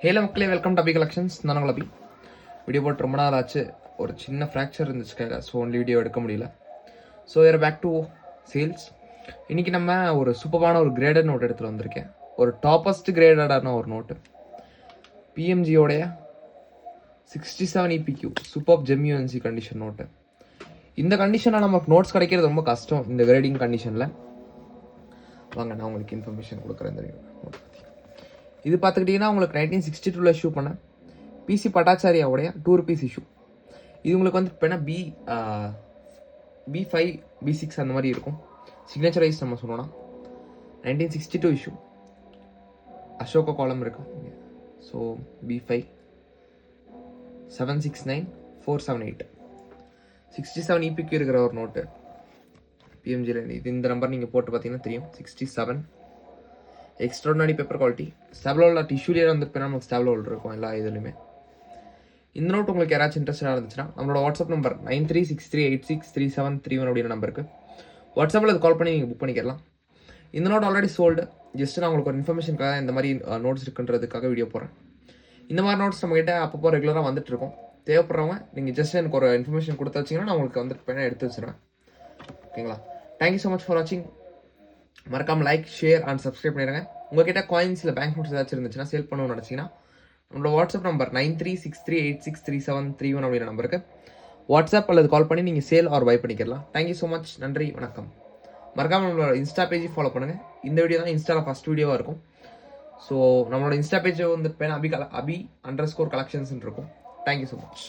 ஹேல மக்களே, welcome to Abhi collections. நான் உங்கள் அபி. வீடியோ போட்டு ரொம்ப நாள் ஆச்சு. ஒரு சின்ன ஃப்ராக்சர் இருந்துச்சு கையில், ஸோ ஒன்லி வீடியோ எடுக்க முடியல. ஸோ வேறு பேக் டு சேல்ஸ். இன்றைக்கி நம்ம ஒரு சூப்பரான ஒரு கிரேடட் நோட் எடுத்துகிட்டு வந்திருக்கேன். ஒரு டாப்பஸ்ட் கிரேடடான ஒரு நோட்டு, பிஎம்ஜியோடைய 67 EPQ சூப்பர் ஜெம்யூஎன்சி கண்டிஷன் நோட்டு. இந்த கண்டிஷனில் நமக்கு நோட்ஸ் கிடைக்கிறது ரொம்ப கஷ்டம். இந்த கிரேடிங் கண்டிஷனில் வாங்க நான் உங்களுக்கு இன்ஃபர்மேஷன் கொடுக்குறேன். தெரியும் நோட் பற்றி. இது பார்த்துக்கிட்டிங்கன்னா உங்களுக்கு 1962 இஷ்யூ பண்ண பிசி பட்டாச்சாரியாவுடைய 2 rupees இஷ்யூ. இது உங்களுக்கு வந்து இப்போ என்ன B5 B6 அந்த மாதிரி இருக்கும். சிக்னேச்சர் வைஸ் நம்ம சொல்லணும்னா 1962 இஷ்யூ அசோகா காலம் இருக்கு. ஸோ B5 769478 67 EPQ இருக்கிற ஒரு நோட்டு பிஎம்ஜியில். இது இந்த நம்பர் நீங்கள் போட்டு பார்த்தீங்கன்னா தெரியும். 67 எக்ஸ்ட்ராடனரி பேப்பர் குவாலிட்டி. ஸ்டாப்லோவில் டிஷ்யூலேயே வந்துருப்பேன். நமக்கு ஸ்டாப்லோல் இருக்கும் எல்லா இதுலையுமே. இந்த நோட் உங்களுக்கு யாராச்சும் இன்ட்ரெஸ்டாக இருந்துச்சுன்னா நம்மளோட வாட்ஸ்அப் நம்பர் 9363863731 அப்படின்ற நம்பருக்கு வாட்ஸ்அப்பில் அது கால் பண்ணி நீங்கள் புக் பண்ணிக்கலாம். இந்த நோட் ஆல்ரெடி சோல்டு. ஜஸ்ட் நான் உங்களுக்கு ஒரு இன்ஃபர்மேஷனுக்காக இந்த மாதிரி நோட்ஸ் இருக்குன்றதுக்காக வீடியோ போகிறேன். இந்த மாதிரி நோட்ஸ் நம்மகிட்ட அப்பப்போ ரெகுலராக வந்துட்டு இருக்கோம். தேவைப்படுறவங்க நீங்கள் ஜஸ்ட் எனக்கு ஒரு இன்ஃபர்மேஷன் கொடுத்து வச்சிங்கன்னா நான் உங்களுக்கு வந்து பேனா எடுத்து வச்சுருவேன். ஓகேங்களா? தேங்க்யூ ஸோ மச் ஃபார் வாட்சிங். மறக்காமல் லைக், ஷேர் அண்ட் சப்ஸ்கிரைப் பண்ணிடுங்க. உங்ககிட்ட காயின்ஸில் பேங்க் நோட்ஸ் ஏதாச்சும் இருந்துச்சுன்னா சேல் பண்ணணும்னு நினச்சிங்கன்னா நம்மளோட வாட்ஸ்அப் நம்பர் 9363863731 அப்படின்ற நம்பருக்கு வாட்ஸ்அப் அல்லது கால் பண்ணி நீங்கள் சேல் ஆர் பை பண்ணிக்கலாம். Thank you so much. நன்றி, வணக்கம். மறக்காமல் நம்மளோட இன்ஸ்டா பேஜை ஃபாலோ பண்ணுங்கள். இந்த வீடியோ தான் இன்ஸ்டாவில் ஃபஸ்ட் வீடியோவாக இருக்கும். ஸோ நம்மளோட இன்ஸ்டா பேஜ் வந்து அபி_collections இருக்கும். Thank you so much.